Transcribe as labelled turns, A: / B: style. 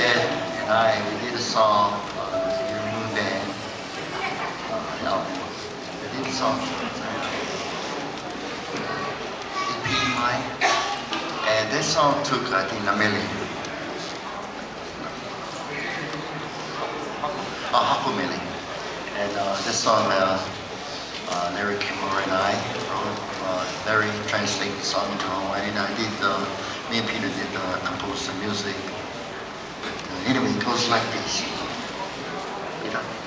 A: and we did a song, Your Moon Band album. We did a song, EP Mine, and this song took, I think, a million. Half a million. And this song, Larry Kimball and I wrote, Larry translated the song into Hawaiian, and I did, me and Peter did compose the music. Anyway, it goes like this. You know.